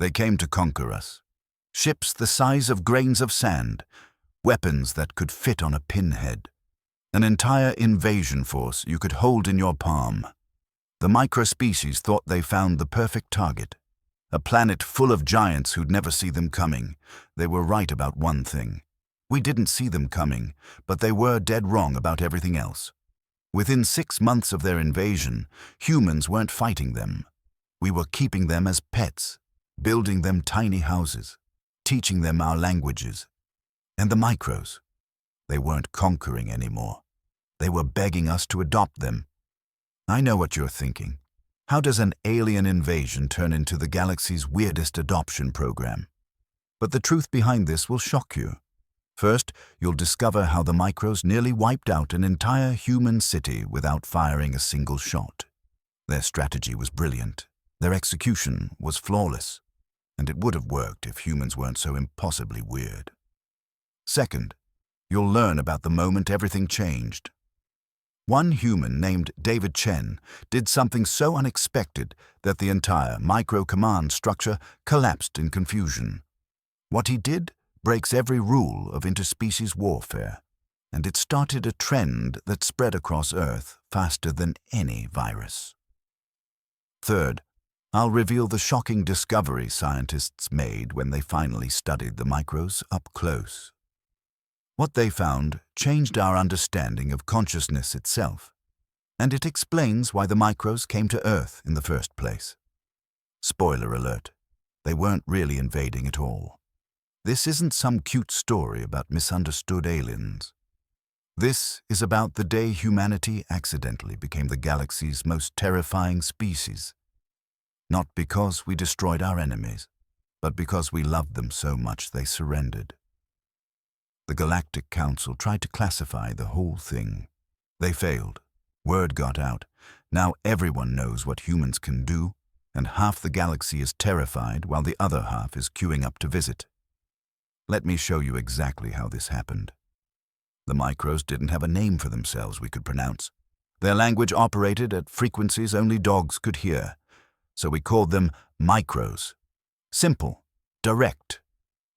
They came to conquer us. Ships the size of grains of sand, weapons that could fit on a pinhead. An entire invasion force you could hold in your palm. The microspecies thought they found the perfect target. A planet full of giants who'd never see them coming. They were right about one thing. We didn't see them coming, but they were dead wrong about everything else. Within 6 months of their invasion, humans weren't fighting them. We were keeping them as pets, building them tiny houses, teaching them our languages. And the micros, they weren't conquering anymore. They were begging us to adopt them. I know what you're thinking. How does an alien invasion turn into the galaxy's weirdest adoption program? But the truth behind this will shock you. First, you'll discover how the micros nearly wiped out an entire human city without firing a single shot. Their strategy was brilliant. Their execution was flawless. And it would have worked if humans weren't so impossibly weird. Second, you'll learn about the moment everything changed. One human named David Chen did something so unexpected that the entire micro-command structure collapsed in confusion. What he did breaks every rule of interspecies warfare, and it started a trend that spread across Earth faster than any virus. Third, I'll reveal the shocking discovery scientists made when they finally studied the micros up close. What they found changed our understanding of consciousness itself, and it explains why the micros came to Earth in the first place. Spoiler alert, they weren't really invading at all. This isn't some cute story about misunderstood aliens. This is about the day humanity accidentally became the galaxy's most terrifying species. Not because we destroyed our enemies, but because we loved them so much they surrendered. The Galactic Council tried to classify the whole thing. They failed. Word got out. Now everyone knows what humans can do, and half the galaxy is terrified while the other half is queuing up to visit. Let me show you exactly how this happened. The micros didn't have a name for themselves we could pronounce. Their language operated at frequencies only dogs could hear, so we called them micros. Simple, direct,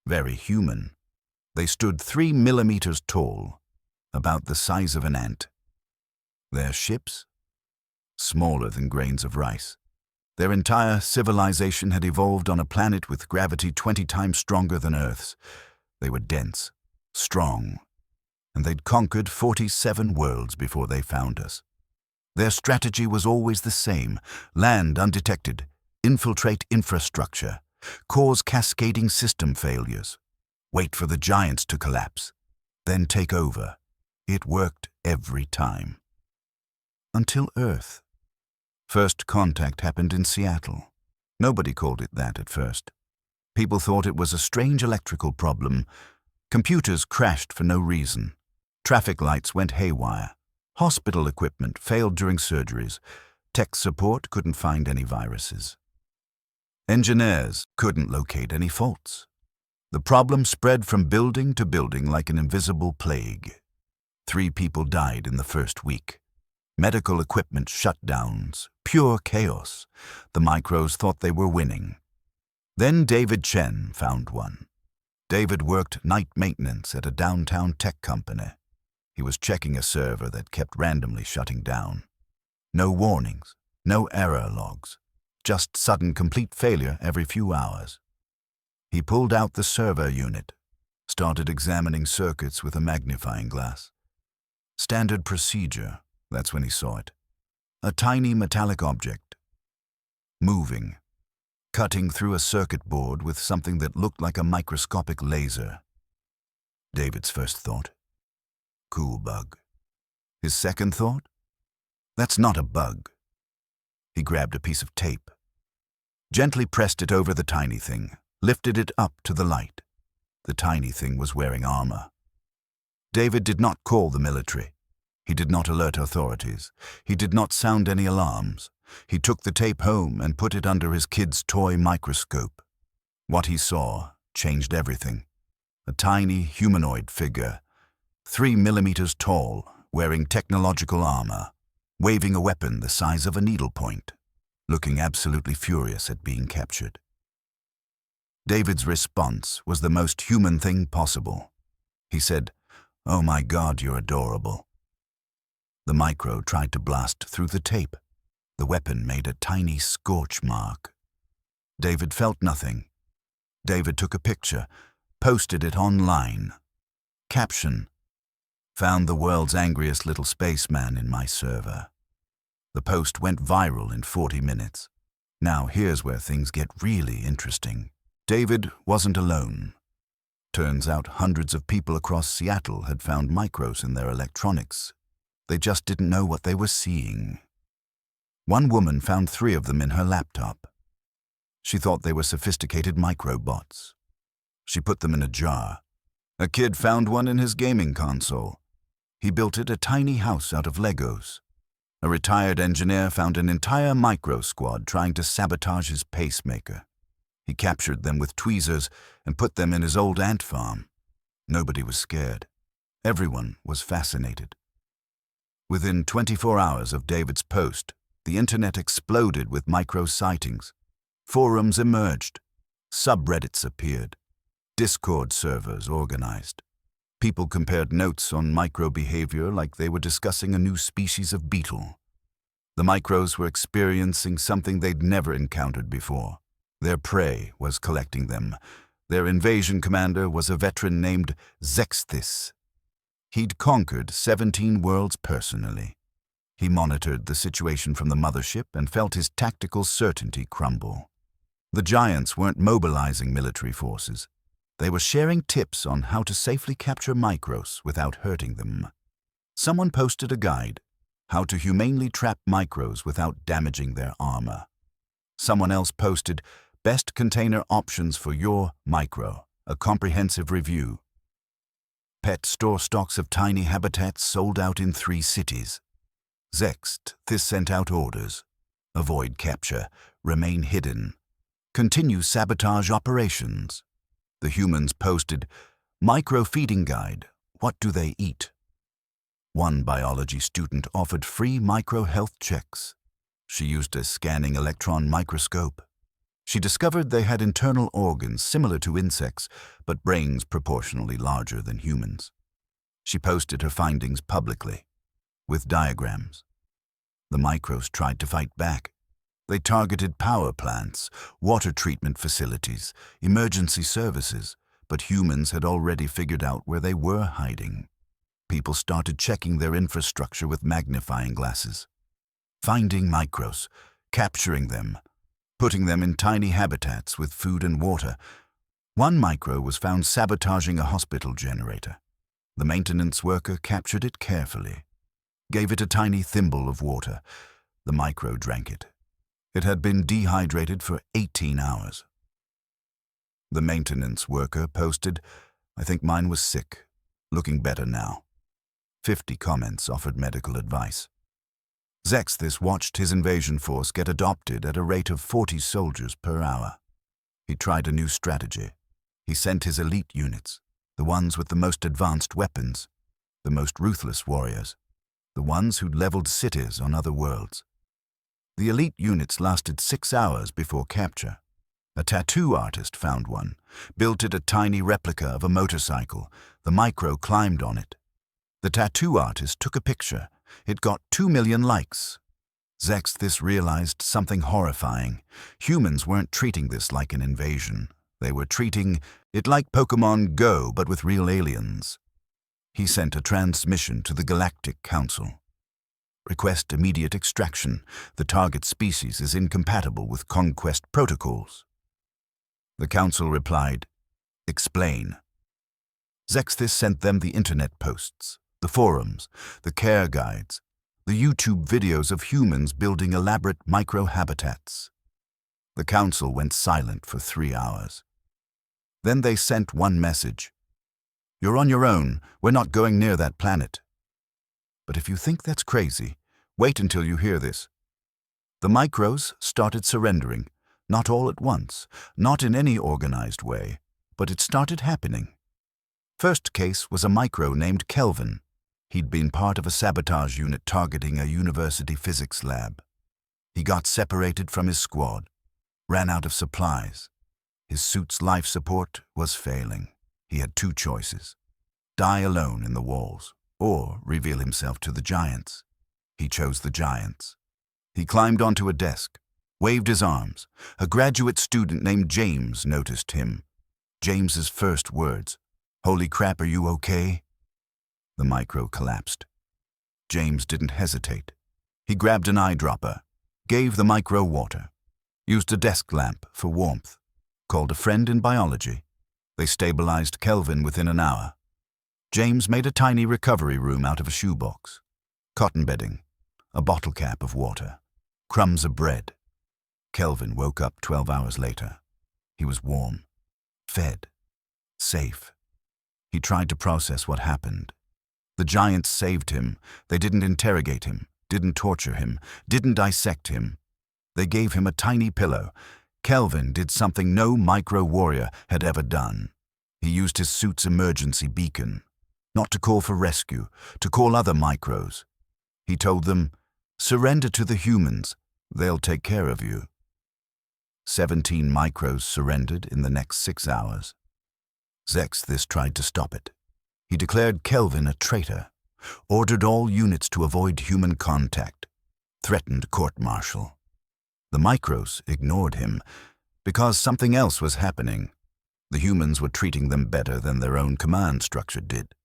very human. They stood 3 millimeters tall, about the size of an ant. Their ships? Smaller than grains of rice. Their entire civilization had evolved on a planet with gravity 20 times stronger than Earth's. They were dense, strong, and they'd conquered 47 worlds before they found us. Their strategy was always the same: land undetected, infiltrate infrastructure, cause cascading system failures, wait for the giants to collapse, then take over. It worked every time. Until Earth. First contact happened in Seattle. Nobody called it that at first. People thought it was a strange electrical problem. Computers crashed for no reason. Traffic lights went haywire. Hospital equipment failed during surgeries. Tech support couldn't find any viruses. Engineers couldn't locate any faults. The problem spread from building to building like an invisible plague. 3 people died in the first week. Medical equipment shutdowns, pure chaos. The micros thought they were winning. Then David Chen found one. David worked night maintenance at a downtown tech company. He was checking a server that kept randomly shutting down. No warnings, no error logs, just sudden complete failure every few hours. He pulled out the server unit, started examining circuits with a magnifying glass. Standard procedure, that's when he saw it. A tiny metallic object, moving, cutting through a circuit board with something that looked like a microscopic laser. David's first thought, cool bug. His second thought, that's not a bug. He grabbed a piece of tape, gently pressed it over the tiny thing, lifted it up to the light. The tiny thing was wearing armor. David did not call the military. He did not alert authorities. He did not sound any alarms. He took the tape home and put it under his kid's toy microscope. What he saw changed everything. A tiny humanoid figure, 3 millimeters tall, wearing technological armor, waving a weapon the size of a needlepoint, looking absolutely furious at being captured. David's response was the most human thing possible. He said, "Oh my God, you're adorable." The micro tried to blast through the tape. The weapon made a tiny scorch mark. David felt nothing. David took a picture, posted it online. Caption: "Found the world's angriest little spaceman in my server." The post went viral in 40 minutes. Now here's where things get really interesting. David wasn't alone. Turns out hundreds of people across Seattle had found micros in their electronics. They just didn't know what they were seeing. One woman found 3 of them in her laptop. She thought they were sophisticated microbots. She put them in a jar. A kid found one in his gaming console. He built it a tiny house out of Legos. A retired engineer found an entire micro squad trying to sabotage his pacemaker. He captured them with tweezers and put them in his old ant farm. Nobody was scared. Everyone was fascinated. Within 24 hours of David's post, the internet exploded with micro sightings. Forums emerged. Subreddits appeared. Discord servers organized. People compared notes on micro behavior like they were discussing a new species of beetle. The micros were experiencing something they'd never encountered before. Their prey was collecting them. Their invasion commander was a veteran named Zexthis. He'd conquered 17 worlds personally. He monitored the situation from the mothership and felt his tactical certainty crumble. The giants weren't mobilizing military forces. They were sharing tips on how to safely capture micros without hurting them. Someone posted a guide, how to humanely trap micros without damaging their armor. Someone else posted, best container options for your micro, a comprehensive review. Pet store stocks of tiny habitats sold out in 3 cities. This sent out orders. Avoid capture, remain hidden. Continue sabotage operations. The humans posted, micro-feeding guide, what do they eat? One biology student offered free micro-health checks. She used a scanning electron microscope. She discovered they had internal organs similar to insects, but brains proportionally larger than humans. She posted her findings publicly, with diagrams. The micros tried to fight back. They targeted power plants, water treatment facilities, emergency services, but humans had already figured out where they were hiding. People started checking their infrastructure with magnifying glasses. Finding micros, capturing them, putting them in tiny habitats with food and water. One micro was found sabotaging a hospital generator. The maintenance worker captured it carefully, gave it a tiny thimble of water. The micro drank it. It had been dehydrated for 18 hours. The maintenance worker posted, I think mine was sick, looking better now. 50 comments offered medical advice. Zexthis watched his invasion force get adopted at a rate of 40 soldiers per hour. He tried a new strategy. He sent his elite units, the ones with the most advanced weapons, the most ruthless warriors, the ones who'd leveled cities on other worlds. The elite units lasted 6 hours before capture. A tattoo artist found one, built it a tiny replica of a motorcycle. The micro climbed on it. The tattoo artist took a picture. It got 2 million likes. Zexthis realized something horrifying. Humans weren't treating this like an invasion. They were treating it like Pokemon Go, but with real aliens. He sent a transmission to the Galactic Council. Request immediate extraction. The target species is incompatible with conquest protocols. The council replied, explain. Zexthis sent them the internet posts, the forums, the care guides, the YouTube videos of humans building elaborate micro-habitats. The council went silent for 3 hours. Then they sent one message. You're on your own. We're not going near that planet. But if you think that's crazy, wait until you hear this. The micros started surrendering, not all at once, not in any organized way, but it started happening. First case was a micro named Kelvin. He'd been part of a sabotage unit targeting a university physics lab. He got separated from his squad, ran out of supplies. His suit's life support was failing. He had two choices: die alone in the walls, or reveal himself to the giants. He chose the giants. He climbed onto a desk, waved his arms. A graduate student named James noticed him. James's first words: "Holy crap, are you okay?" The micro collapsed. James didn't hesitate. He grabbed an eyedropper, gave the micro water, used a desk lamp for warmth, called a friend in biology. They stabilized Kelvin within an hour. James made a tiny recovery room out of a shoebox. Cotton bedding, a bottle cap of water, crumbs of bread. Kelvin woke up 12 hours later. He was warm, fed, safe. He tried to process what happened. The giants saved him. They didn't interrogate him, didn't torture him, didn't dissect him. They gave him a tiny pillow. Kelvin did something no micro-warrior had ever done. He used his suit's emergency beacon, not to call for rescue, to call other micros. He told them, "Surrender to the humans. They'll take care of you." 17 micros surrendered in the next 6 hours. Zexthis tried to stop it. He declared Kelvin a traitor, ordered all units to avoid human contact, threatened court-martial. The micros ignored him because something else was happening. The humans were treating them better than their own command structure did.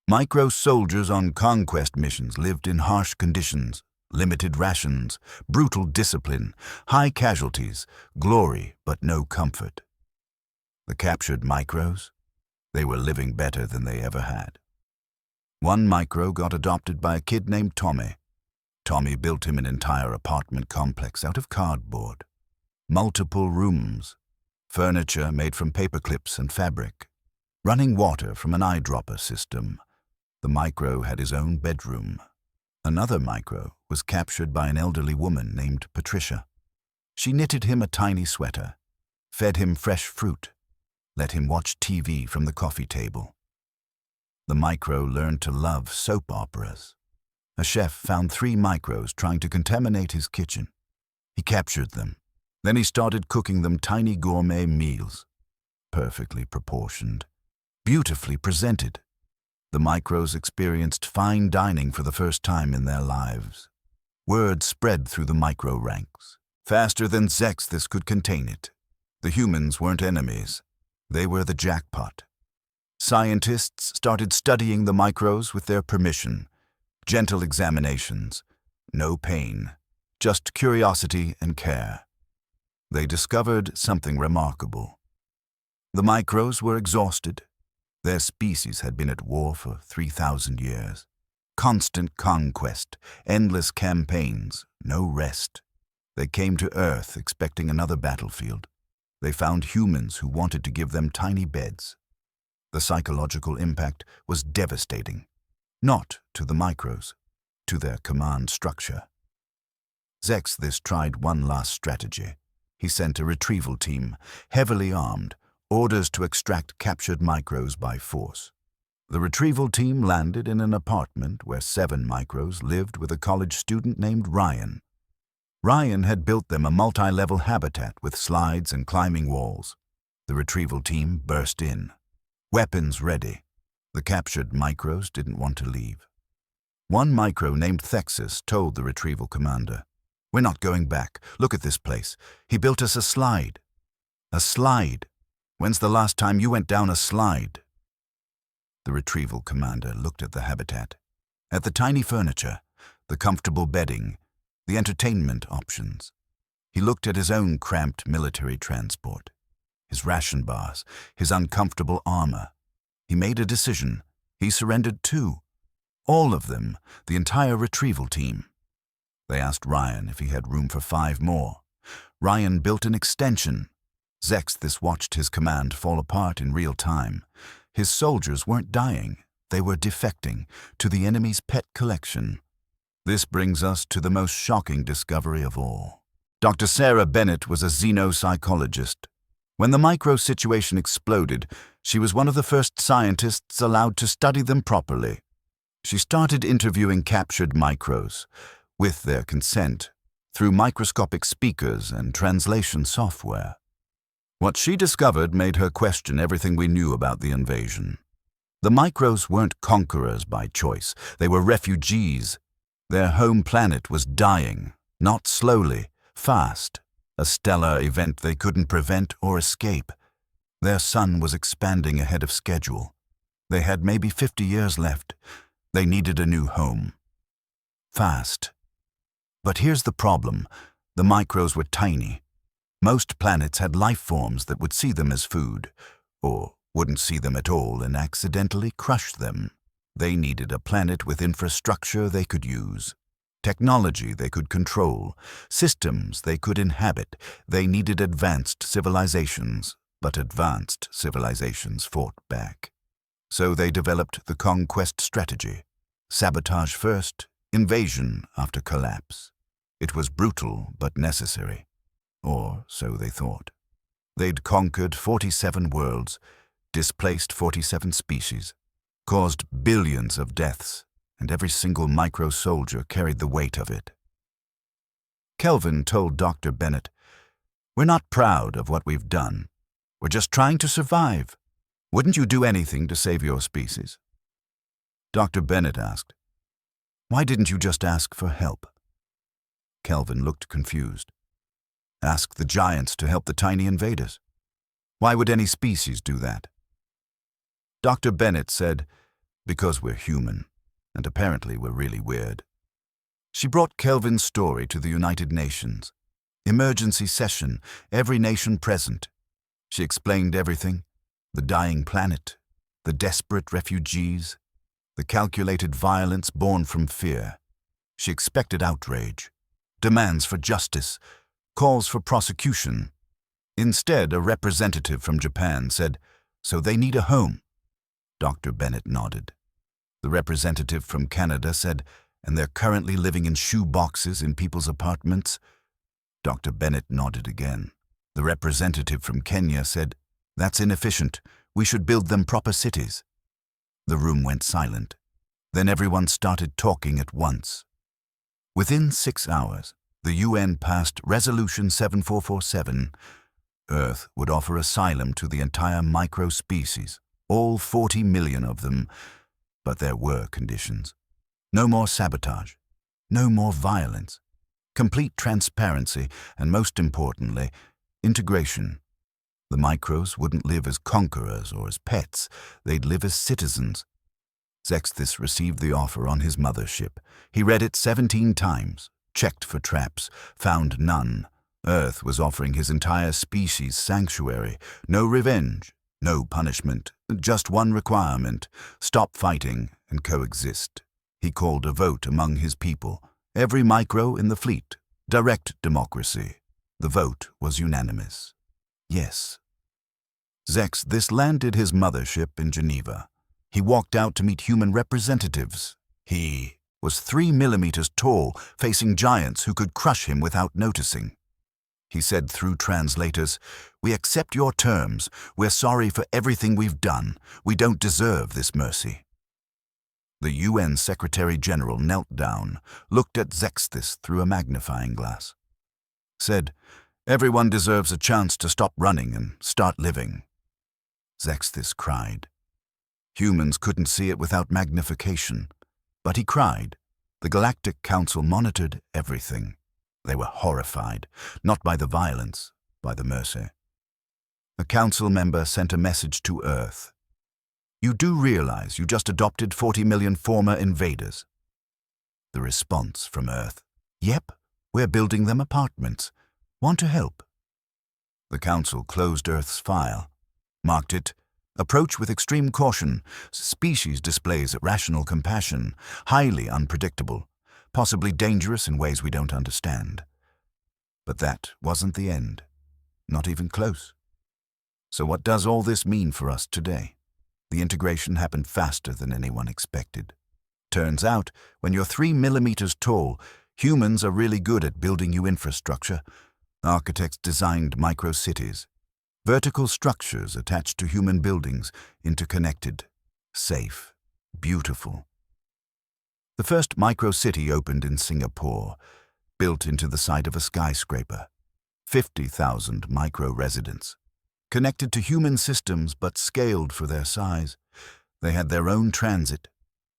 Micro soldiers on conquest missions lived in harsh conditions, limited rations, brutal discipline, high casualties, glory but no comfort. The captured micros? They were living better than they ever had. One micro got adopted by a kid named Tommy. Tommy built him an entire apartment complex out of cardboard. Multiple rooms, furniture made from paper clips and fabric, running water from an eyedropper system. The micro had his own bedroom. Another micro was captured by an elderly woman named Patricia. She knitted him a tiny sweater, fed him fresh fruit, let him watch TV from the coffee table. The micro learned to love soap operas. A chef found 3 micros trying to contaminate his kitchen. He captured them. Then he started cooking them tiny gourmet meals, perfectly proportioned, beautifully presented. The micros experienced fine dining for the first time in their lives. Word spread through the micro ranks, faster than Zexthis could contain it. The humans weren't enemies. They were the jackpot. Scientists started studying the micros with their permission. Gentle examinations. No pain. Just curiosity and care. They discovered something remarkable. The micros were exhausted. Their species had been at war for 3,000 years. Constant conquest, endless campaigns, no rest. They came to Earth expecting another battlefield. They found humans who wanted to give them tiny beds. The psychological impact was devastating. Not to the micros, to their command structure. Zexthis tried one last strategy. He sent a retrieval team, heavily armed, orders to extract captured micros by force. The retrieval team landed in an apartment where 7 micros lived with a college student named Ryan. Ryan had built them a multi-level habitat with slides and climbing walls. The retrieval team burst in. Weapons ready. The captured micros didn't want to leave. One micro named Thexus told the retrieval commander, "We're not going back. Look at this place. He built us a slide." "A slide? When's the last time you went down a slide?" The retrieval commander looked at the habitat, at the tiny furniture, the comfortable bedding, the entertainment options. He looked at his own cramped military transport, his ration bars, his uncomfortable armor. He made a decision. He surrendered 2. All of them, the entire retrieval team. They asked Ryan if he had room for 5 more. Ryan built an extension. Zexthis watched his command fall apart in real time. His soldiers weren't dying. They were defecting to the enemy's pet collection. This brings us to the most shocking discovery of all. Dr. Sarah Bennett was a xenopsychologist. When the micro situation exploded, she was one of the first scientists allowed to study them properly. She started interviewing captured micros, with their consent, through microscopic speakers and translation software. What she discovered made her question everything we knew about the invasion. The Micros weren't conquerors by choice. They were refugees. Their home planet was dying, not slowly, fast, a stellar event they couldn't prevent or escape. Their sun was expanding ahead of schedule. They had maybe 50 years left. They needed a new home. Fast. But here's the problem. The Micros were tiny. Most planets had life forms that would see them as food, or wouldn't see them at all and accidentally crush them. They needed a planet with infrastructure they could use, technology they could control, systems they could inhabit. They needed advanced civilizations, but advanced civilizations fought back. So they developed the conquest strategy. Sabotage first, invasion after collapse. It was brutal but necessary. Or so they thought. They'd conquered 47 worlds, displaced 47 species, caused billions of deaths, and every single micro soldier carried the weight of it. Kelvin told Dr. Bennett, "We're not proud of what we've done. We're just trying to survive. Wouldn't you do anything to save your species?" Dr. Bennett asked, "Why didn't you just ask for help?" Kelvin looked confused. Ask the giants to help the tiny invaders. Why would any species do that? Dr. Bennett said, "Because we're human, and apparently we're really weird." She brought Kelvin's story to the United Nations. Emergency session, every nation present. She explained everything: the dying planet, the desperate refugees, the calculated violence born from fear. She expected outrage, demands for justice, calls for prosecution. Instead, a representative from Japan said, "So they need a home." Dr. Bennett nodded. The representative from Canada said, "And they're currently living in shoe boxes in people's apartments." Dr. Bennett nodded again. The representative from Kenya said, "That's inefficient. We should build them proper cities." The room went silent. Then everyone started talking at once. Within 6 hours, the UN passed Resolution 7447. Earth would offer asylum to the entire micro-species, all 40 million of them, but there were conditions. No more sabotage, no more violence, complete transparency, and most importantly, integration. The Micros wouldn't live as conquerors or as pets, they'd live as citizens. Zexthis received the offer on his mothership. He read it 17 times. Checked for traps, found none. Earth was offering his entire species sanctuary. No revenge, no punishment, just one requirement: stop fighting and coexist. He called a vote among his people, every micro in the fleet, direct democracy. The vote was unanimous. Yes. Zexthis landed his mothership in Geneva. He walked out to meet human representatives. He was 3 millimeters tall, facing giants who could crush him without noticing. He said through translators, "We accept your terms. We're sorry for everything we've done. We don't deserve this mercy." The UN Secretary General knelt down, looked at Zexthis through a magnifying glass. Said, "Everyone deserves a chance to stop running and start living." Zexthis cried. Humans couldn't see it without magnification. But he cried. The Galactic Council monitored everything. They were horrified, not by the violence, by the mercy. A council member sent a message to Earth. "You do realize you just adopted 40 million former invaders?" The response from Earth: "Yep, we're building them apartments. Want to help?" The council closed Earth's file, marked it, "Approach with extreme caution. Species displays irrational compassion, highly unpredictable, possibly dangerous in ways we don't understand." But that wasn't the end. Not even close. So what does all this mean for us today? The integration happened faster than anyone expected. Turns out, when you're 3 millimeters tall, humans are really good at building you infrastructure. Architects designed micro-cities. Vertical structures attached to human buildings, interconnected, safe, beautiful. The first micro-city opened in Singapore, built into the side of a skyscraper. 50,000 micro-residents. connected to human systems but scaled for their size. They had their own transit,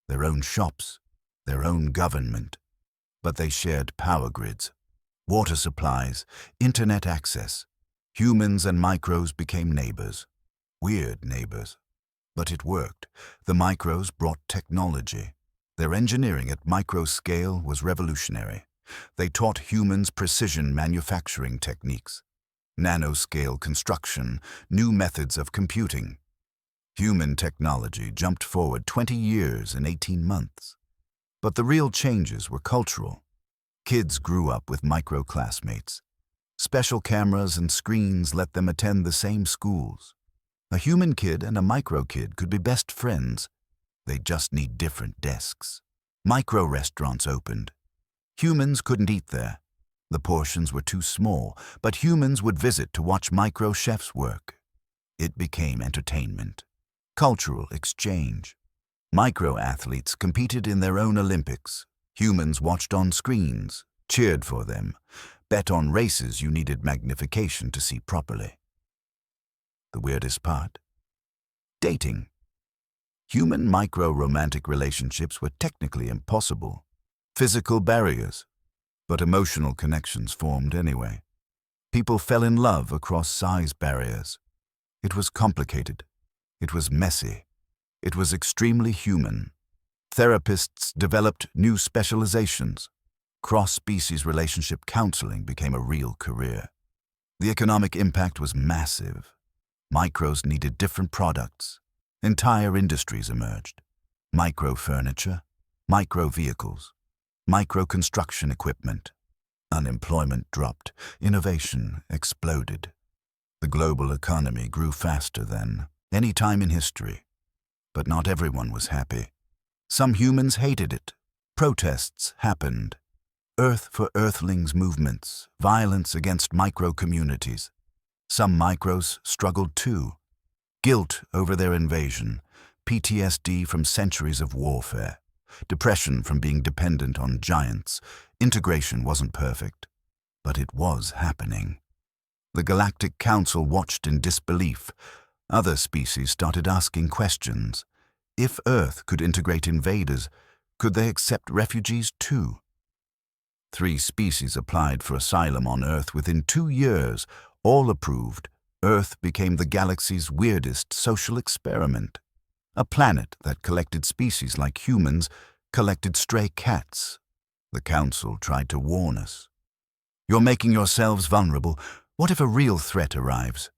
their own shops, their own government. But they shared power grids, water supplies, internet access. Humans and micros became neighbors. Weird neighbors. But it worked. The micros brought technology. Their engineering at micro scale was revolutionary. They taught humans precision manufacturing techniques, nanoscale construction, new methods of computing. Human technology jumped forward 20 years in 18 months. But the real changes were cultural. Kids grew up with micro-classmates. Special cameras and screens let them attend the same schools. A human kid and a micro kid could be best friends. They just need different desks. Micro-restaurants opened. Humans couldn't eat there. The portions were too small, but humans would visit to watch micro-chefs work. It became entertainment. Cultural exchange. Micro-athletes competed in their own Olympics. Humans watched on screens, cheered for them, bet on races you needed magnification to see properly. The weirdest part? Dating. Human micro-romantic relationships were technically impossible. Physical barriers, but emotional connections formed anyway. People fell in love across size barriers. It was complicated. It was messy. It was extremely human. Therapists developed new specializations. Cross-species relationship counseling became a real career. The economic impact was massive. Micros needed different products. Entire industries emerged. Micro-furniture, micro-vehicles, micro-construction equipment. Unemployment dropped. Innovation exploded. The global economy grew faster than any time in history. But not everyone was happy. Some humans hated it. Protests happened. Earth for Earthlings movements, violence against micro-communities. Some micros struggled too. Guilt over their invasion, PTSD from centuries of warfare, depression from being dependent on giants. Integration wasn't perfect, but it was happening. The Galactic Council watched in disbelief. Other species started asking questions. If Earth could integrate invaders, could they accept refugees too? 3 species applied for asylum on Earth within 2 years, all approved. Earth became the galaxy's weirdest social experiment. A planet that collected species like humans collected stray cats. The Council tried to warn us. You're making yourselves vulnerable. What if a real threat arrives?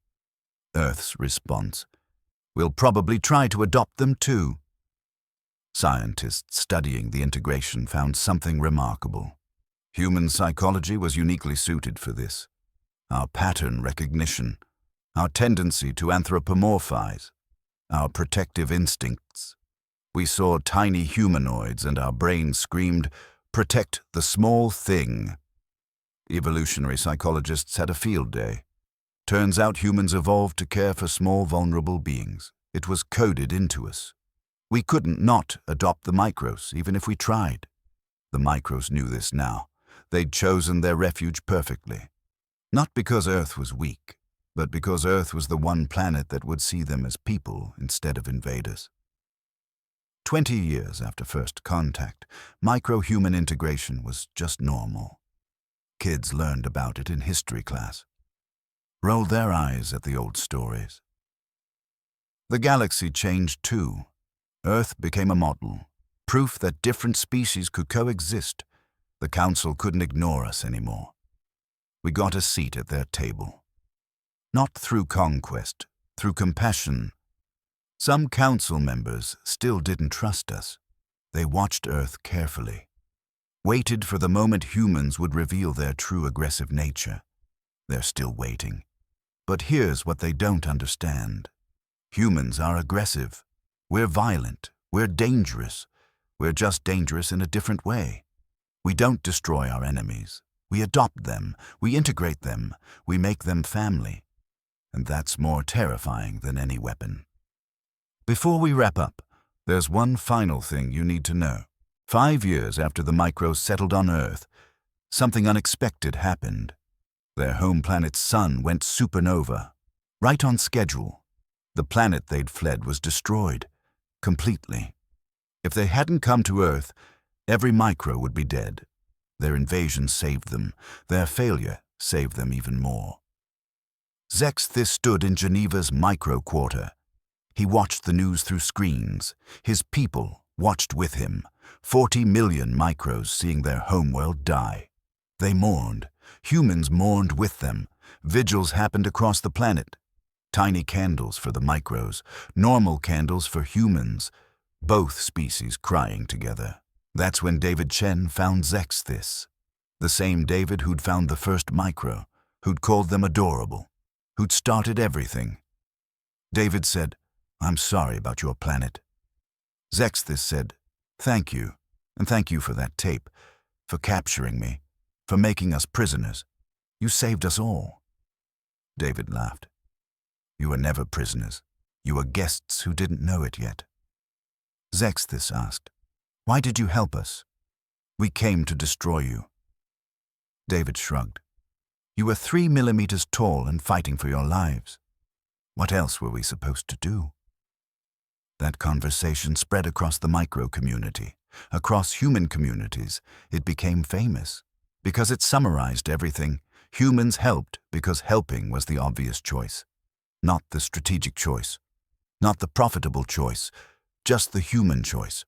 Earth's response: we'll probably try to adopt them too. Scientists studying the integration found something remarkable. Human psychology was uniquely suited for this. Our pattern recognition, our tendency to anthropomorphize, our protective instincts. We saw tiny humanoids and our brains screamed, "Protect the small thing." Evolutionary psychologists had a field day. Turns out humans evolved to care for small, vulnerable beings. It was coded into us. We couldn't not adopt the micros, even if we tried. The micros knew this now. They'd chosen their refuge perfectly. Not because Earth was weak, but because Earth was the one planet that would see them as people instead of invaders. 20 years after first contact, micro-human integration was just normal. Kids learned about it in history class. Rolled their eyes at the old stories. The galaxy changed too. Earth became a model, proof that different species could coexist. The Council couldn't ignore us anymore. We got a seat at their table. Not through conquest, through compassion. Some Council members still didn't trust us. They watched Earth carefully, waited for the moment humans would reveal their true aggressive nature. They're still waiting. But here's what they don't understand. Humans are aggressive. We're violent. We're dangerous. We're just dangerous in a different way. We don't destroy our enemies. We adopt them. We integrate them. We make them family. And that's more terrifying than any weapon. Before we wrap up, there's one final thing you need to know. 5 years after the micros settled on Earth, something unexpected happened. Their home planet's sun went supernova. right on schedule. The planet they'd fled was destroyed, completely. If they hadn't come to Earth, every micro would be dead. Their invasion saved them. Their failure saved them even more. Zexthis stood in Geneva's micro-quarter. He watched the news through screens. His people watched with him, 40 million micros seeing their homeworld die. They mourned. Humans mourned with them. Vigils happened across the planet. Tiny candles for the micros, normal candles for humans, both species crying together. That's when David Chen found Zexthis, the same David who'd found the first micro, who'd called them adorable, who'd started everything. David said, "I'm sorry about your planet." Zexthis said, "Thank you, and thank you for that tape, for capturing me, for making us prisoners. You saved us all." David laughed. "You were never prisoners. You were guests who didn't know it yet." Zexthis asked, "Why did you help us?" "We came to destroy you." David shrugged. "You were 3 millimeters tall and fighting for your lives. What else were we supposed to do?" That conversation spread across the micro-community. Across human communities, it became famous. Because it summarized everything, humans helped because helping was the obvious choice. Not the strategic choice. Not the profitable choice. Just the human choice.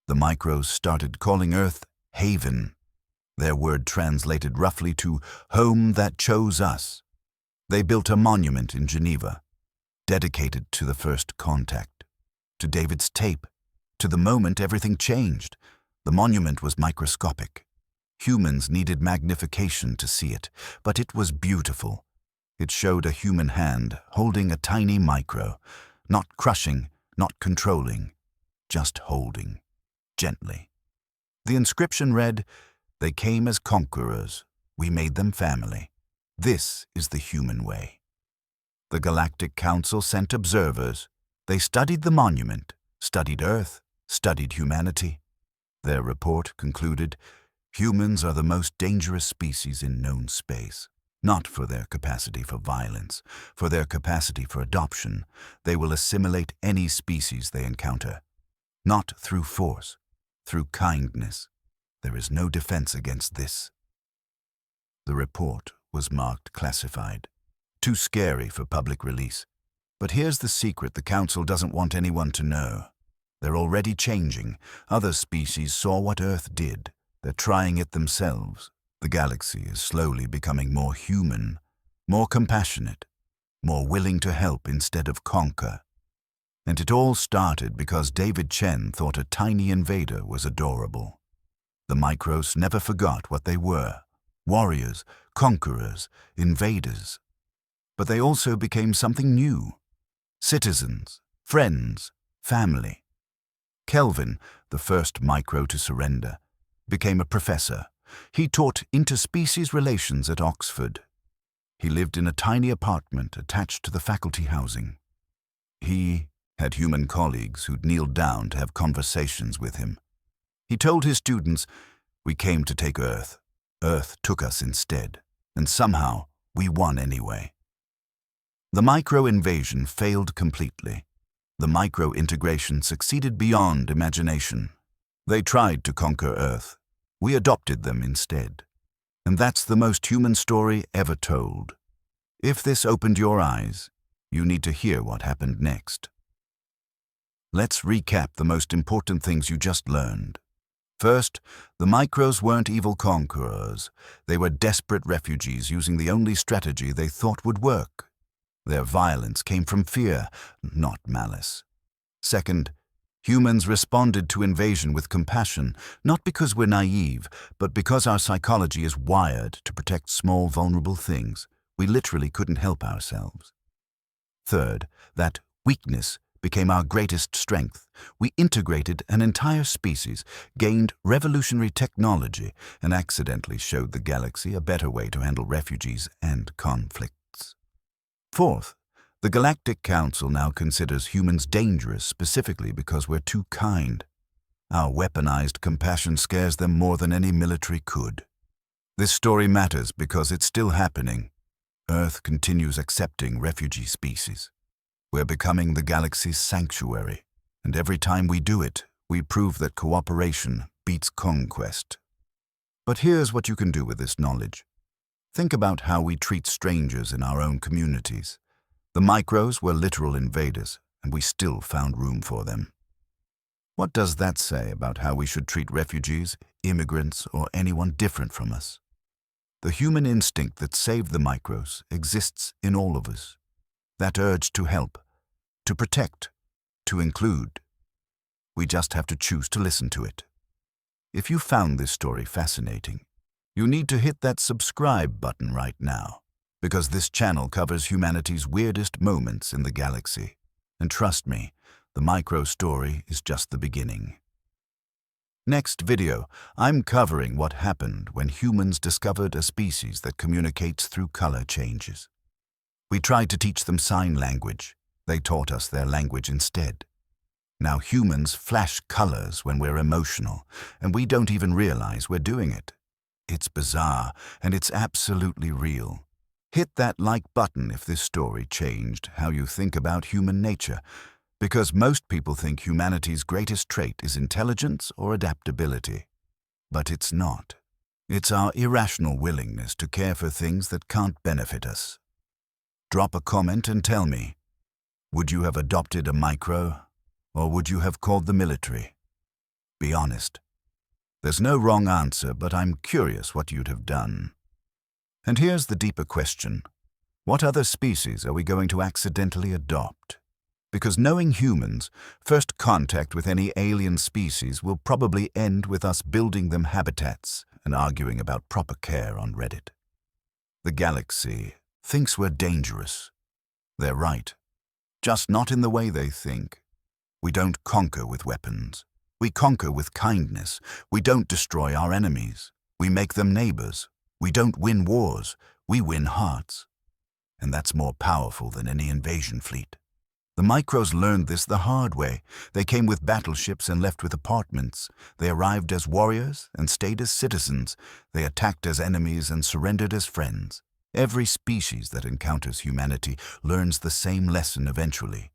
The micros started calling Earth Haven. Their word translated roughly to home that chose us. They built a monument in Geneva, dedicated to the first contact, to David's tape, to the moment everything changed. The monument was microscopic. Humans needed magnification to see it, but it was beautiful. It showed a human hand holding a tiny micro, not crushing, not controlling, just holding, gently. The inscription read, "They came as conquerors. We made them family. This is the human way." The Galactic Council sent observers. They studied the monument, studied Earth, studied humanity. Their report concluded, humans are the most dangerous species in known space. Not for their capacity for violence, for their capacity for adoption. They will assimilate any species they encounter. Not through force, through kindness. There is no defense against this. The report was marked classified. Too scary for public release. But here's the secret the Council doesn't want anyone to know. They're already changing. Other species saw what Earth did. They're trying it themselves. The galaxy is slowly becoming more human, more compassionate, more willing to help instead of conquer. And it all started because David Chen thought a tiny invader was adorable. The micros never forgot what they were: warriors, conquerors, invaders. But they also became something new: citizens, friends, family. Kelvin, the first micro to surrender, became a professor. He taught interspecies relations at Oxford. He lived in a tiny apartment attached to the faculty housing. He had human colleagues who'd kneeled down to have conversations with him. He told his students, "We came to take Earth. Earth took us instead, and somehow we won anyway." The micro-invasion failed completely. The micro-integration succeeded beyond imagination. They tried to conquer Earth. We adopted them instead. And that's the most human story ever told. If this opened your eyes, you need to hear what happened next. Let's recap the most important things you just learned. First, the micros weren't evil conquerors. They were desperate refugees using the only strategy they thought would work. Their violence came from fear, not malice. Second, humans responded to invasion with compassion, not because we're naive, but because our psychology is wired to protect small, vulnerable things. We literally couldn't help ourselves. Third, that weakness became our greatest strength. We integrated an entire species, gained revolutionary technology, and accidentally showed the galaxy a better way to handle refugees and conflicts. Fourth, the Galactic Council now considers humans dangerous specifically because we're too kind. Our weaponized compassion scares them more than any military could. This story matters because it's still happening. Earth continues accepting refugee species. We're becoming the galaxy's sanctuary, and every time we do it, we prove that cooperation beats conquest. But here's what you can do with this knowledge. Think about how we treat strangers in our own communities. The micros were literal invaders, and we still found room for them. What does that say about how we should treat refugees, immigrants, or anyone different from us? The human instinct that saved the micros exists in all of us. That urge to help, to protect, to include. We just have to choose to listen to it. If you found this story fascinating, you need to hit that subscribe button right now, because this channel covers humanity's weirdest moments in the galaxy. And trust me, the micro story is just the beginning. Next video, I'm covering what happened when humans discovered a species that communicates through color changes. We tried to teach them sign language. They taught us their language instead. Now humans flash colors when we're emotional, and we don't even realize we're doing it. It's bizarre, and it's absolutely real. Hit that like button if this story changed how you think about human nature, because most people think humanity's greatest trait is intelligence or adaptability. But it's not. It's our irrational willingness to care for things that can't benefit us. Drop a comment and tell me, would you have adopted a micro, or would you have called the military? Be honest. There's no wrong answer, but I'm curious what you'd have done. And here's the deeper question. What other species are we going to accidentally adopt? Because knowing humans, first contact with any alien species will probably end with us building them habitats and arguing about proper care on Reddit. The galaxy thinks we're dangerous. They're right. Just not in the way they think. We don't conquer with weapons. We conquer with kindness. We don't destroy our enemies. We make them neighbors. We don't win wars. We win hearts. And that's more powerful than any invasion fleet. The micros learned this the hard way. They came with battleships and left with apartments. They arrived as warriors and stayed as citizens. They attacked as enemies and surrendered as friends. Every species that encounters humanity learns the same lesson eventually.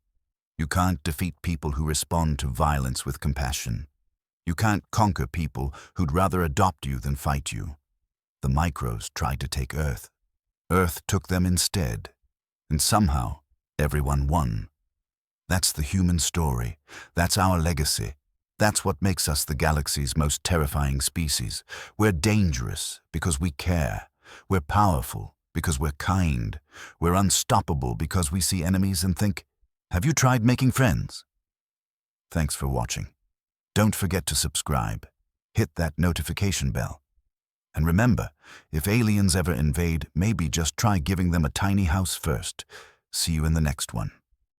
You can't defeat people who respond to violence with compassion. You can't conquer people who'd rather adopt you than fight you. The micros tried to take Earth. Earth took them instead. And somehow, everyone won. That's the human story. That's our legacy. That's what makes us the galaxy's most terrifying species. We're dangerous because we care. We're powerful because we're kind. We're unstoppable because we see enemies and think, have you tried making friends? Thanks for watching. Don't forget to subscribe. Hit that notification bell. And remember, if aliens ever invade, maybe just try giving them a tiny house first. See you in the next one.